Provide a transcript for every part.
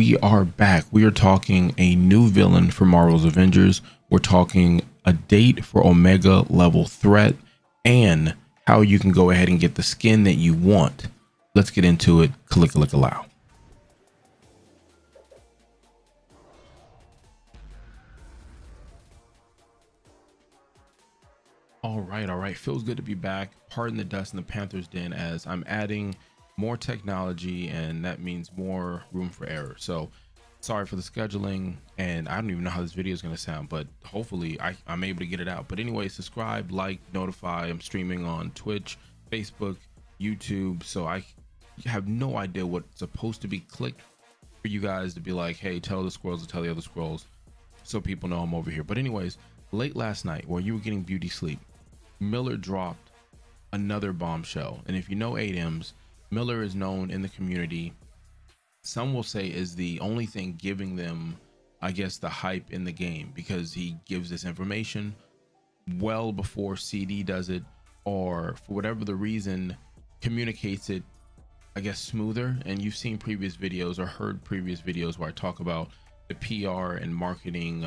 we are back. We are talking a new villain for Marvel's Avengers. We're talking a date for Omega level threat and how you can go ahead and get the skin that you want. Let's get into it. Click allow. All right. Feels good to be back. Pardon the dust in the Panthers den, as I'm adding more technology, and that means more room for error. So sorry for the scheduling, and I don't even know how this video is going to sound, but hopefully I'm able to get it out. But anyway, subscribe, like, notify. I'm streaming on Twitch, Facebook, YouTube, so I have no idea what's supposed to be clicked for you guys to be like, hey, tell the squirrels to tell the other squirrels, so people know I'm over here. But anyways, late last night, while you were getting beauty sleep, Miller dropped another bombshell. And if you know ADMs, Miller is known in the community, some will say, is the only thing giving them, I guess, the hype in the game, because he gives this information well before CD does it, or for whatever the reason communicates it, I guess, smoother. And you've seen previous videos or heard previous videos where I talk about the PR and marketing,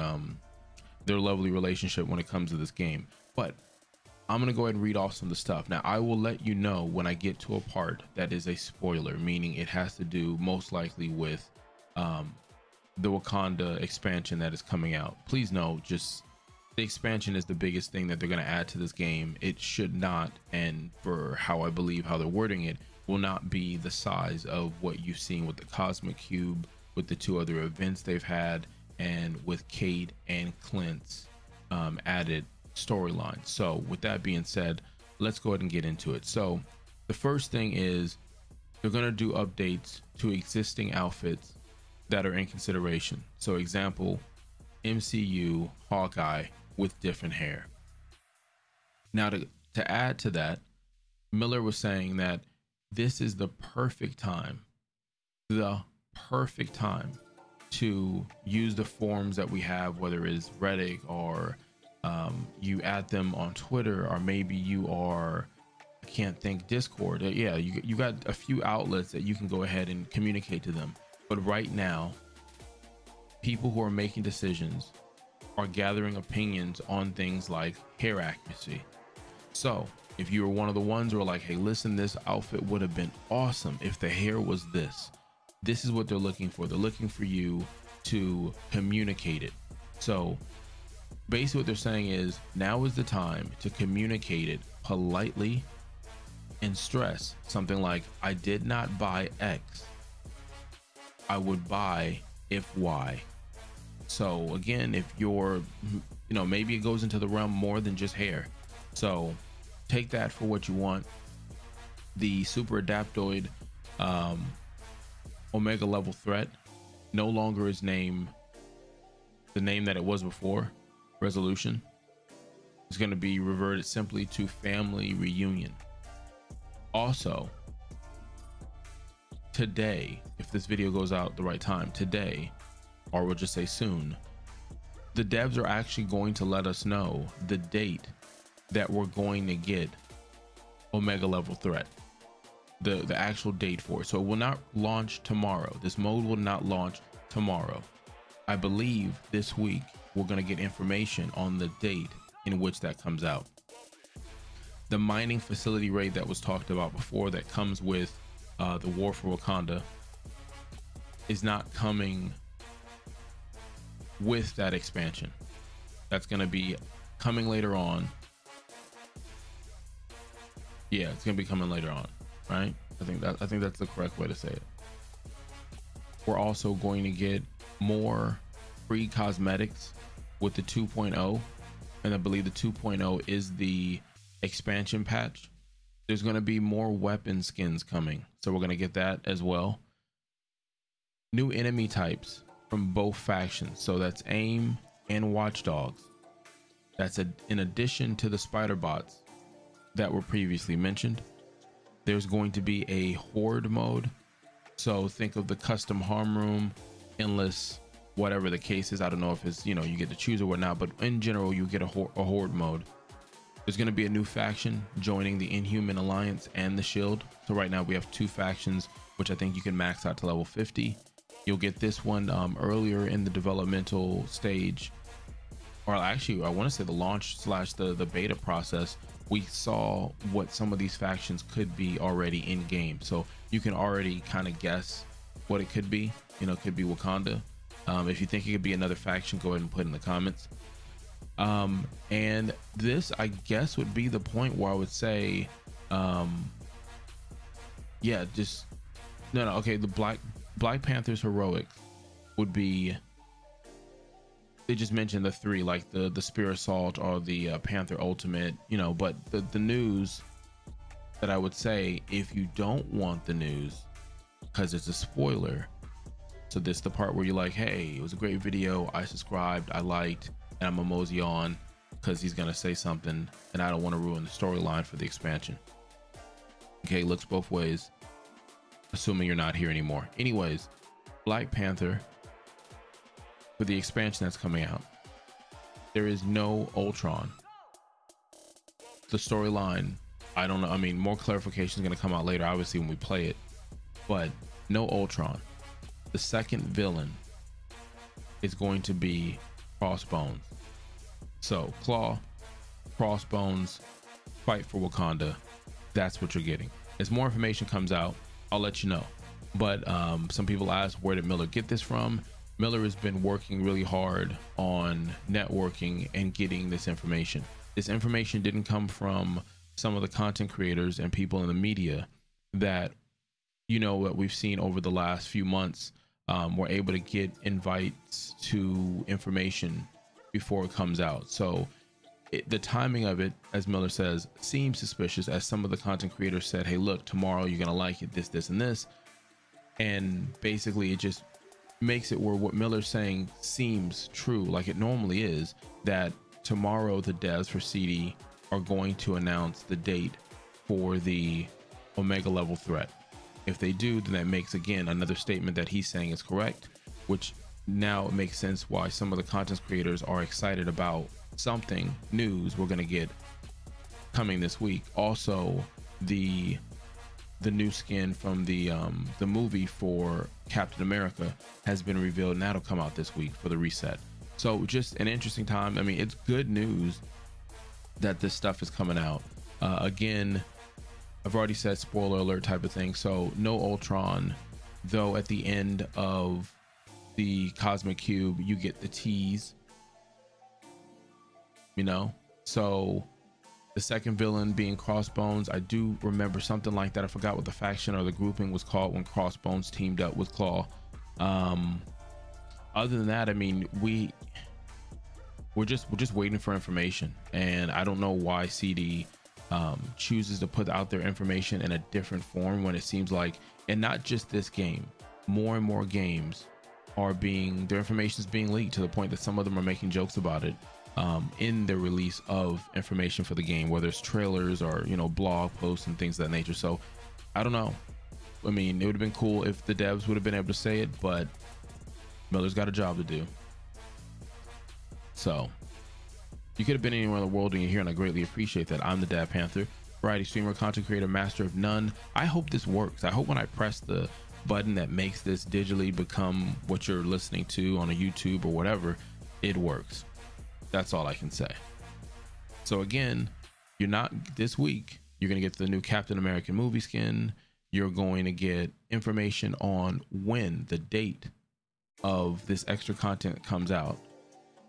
their lovely relationship when it comes to this game. But I'm going to go ahead and read off some of the stuff. Now, I will let you know when I get to a part that is a spoiler, meaning it has to do most likely with the Wakanda expansion that is coming out. Please know, just the expansion is the biggest thing that they're going to add to this game. It should not, and for how I believe how they're wording it, will not be the size of what you've seen with the Cosmic Cube, with the two other events they've had, and with Kate and Clint's added storyline. So with that being said, let's go ahead and get into it. So the first thing is they're going to do updates to existing outfits that are in consideration. So example, MCU Hawkeye with different hair. Now to add to that, Miller was saying that this is the perfect time to use the forms that we have, whether it's Reddit or you add them on Twitter, or maybe you are, I can't think, Discord. Yeah, you got a few outlets that you can go ahead and communicate to them. But right now, people who are making decisions are gathering opinions on things like hair accuracy. So if you were one of the ones who are like, hey, listen, this outfit would have been awesome if the hair was this. This is what they're looking for. They're looking for you to communicate it. So basically what they're saying is, now is the time to communicate it politely and stress something like, I did not buy X, I would buy if Y. So again, if you're, maybe it goes into the realm more than just hair. So take that for what you want. The super adaptoid Omega level threat no longer is the name that it was before. Resolution is going to be reverted simply to family reunion. Also, today, if this video goes out the right time, today, or we'll just say soon, the devs are actually going to let us know the date that we're going to get Omega level threat, the actual date for it. So it will not launch tomorrow. This mode will not launch tomorrow. I believe this week we're going to get information on the date in which that comes out. The mining facility raid that was talked about before, that comes with the War for Wakanda, is not coming with that expansion. That's going to be coming later on. Yeah, it's going to be coming later on, right? I think that's the correct way to say it. We're also going to get more free cosmetics with the 2.0, and I believe the 2.0 is the expansion patch. There's going to be more weapon skins coming, so we're going to get that as well. New enemy types from both factions, so that's AIM and Watchdogs. That's in addition to the spider bots that were previously mentioned. There's going to be a horde mode, so think of the custom harm room, endless, whatever the case is. I don't know if it's, you get to choose or whatnot, but in general, you get a horde mode. There's going to be a new faction joining the Inhuman Alliance and the Shield. So right now we have two factions, which I think you can max out to level 50. You'll get this one earlier in the developmental stage, or actually I want to say the launch slash the beta process. We saw what some of these factions could be already in game, so you can already kind of guess what it could be. You know, it could be Wakanda. If you think it could be another faction, go ahead and put it in the comments. And this, I guess, would be the point where I would say, yeah, just no, okay. The Black Panther's heroics would be. They just mentioned the three, like the Spear Assault or the Panther Ultimate, you know. But the news that I would say, if you don't want the news, because it's a spoiler. So this is the part where you're like, hey, it was a great video, I subscribed, I liked, and I'm a mosey on because he's gonna say something and I don't want to ruin the storyline for the expansion. Okay, looks both ways, assuming you're not here anymore. Anyways, Black Panther, for the expansion that's coming out, there is no Ultron. The storyline, I don't know, I mean, more clarification is going to come out later, obviously, when we play it, but no Ultron. The second villain is going to be Crossbones. So Claw, Crossbones, fight for Wakanda. That's what you're getting. As more information comes out, I'll let you know. But some people ask, where did Miller get this from? Miller has been working really hard on networking and getting this information. This information didn't come from some of the content creators and people in the media that, you know, what we've seen over the last few months. We're able to get invites to information before it comes out. So the timing of it, as Miller says, seems suspicious, as some of the content creators said, hey, look, tomorrow you're gonna like it, this and this. And basically it just makes it where what Miller's saying seems true, like it normally is, that tomorrow the devs for CD are going to announce the date for the Omega level threat. If they do, then that makes, again, another statement that he's saying is correct, which now it makes sense why some of the content creators are excited about something news we're going to get coming this week. Also, the new skin from the movie for Captain America has been revealed, and that'll come out this week for the reset. So just an interesting time. I mean, it's good news that this stuff is coming out. Again, I've already said spoiler alert type of thing. So no Ultron, though at the end of the Cosmic Cube, you get the tease, you know? So the second villain being Crossbones, I do remember something like that. I forgot what the faction or the grouping was called when Crossbones teamed up with Claw. Other than that, I mean, we're just waiting for information, and I don't know why CD chooses to put out their information in a different form when it seems like, and not just this game, more and more games are being, their information is being leaked to the point that some of them are making jokes about it in the release of information for the game, whether it's trailers or, you know, blog posts and things of that nature. So I don't know. I mean, it would have been cool if the devs would have been able to say it, but Miller's got a job to do. So you could have been anywhere in the world and you're here, and I greatly appreciate that. I'm the Dad Panther, variety streamer, content creator, master of none. I hope this works. I hope when I press the button that makes this digitally become what you're listening to on a YouTube or whatever, it works. That's all I can say. So again, you're not, this week you're going to get the new Captain America movie skin. You're going to get information on when the date of this extra content comes out,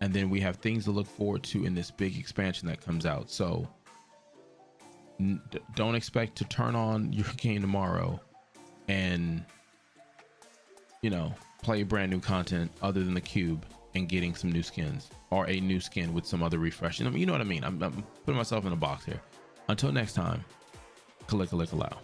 and then we have things to look forward to in this big expansion that comes out. So don't expect to turn on your game tomorrow and, you know, play brand new content other than the cube and getting some new skins or a new skin with some other refreshing. I mean, you know what I mean? I'm putting myself in a box here. Until next time, Kalika Lika Lao.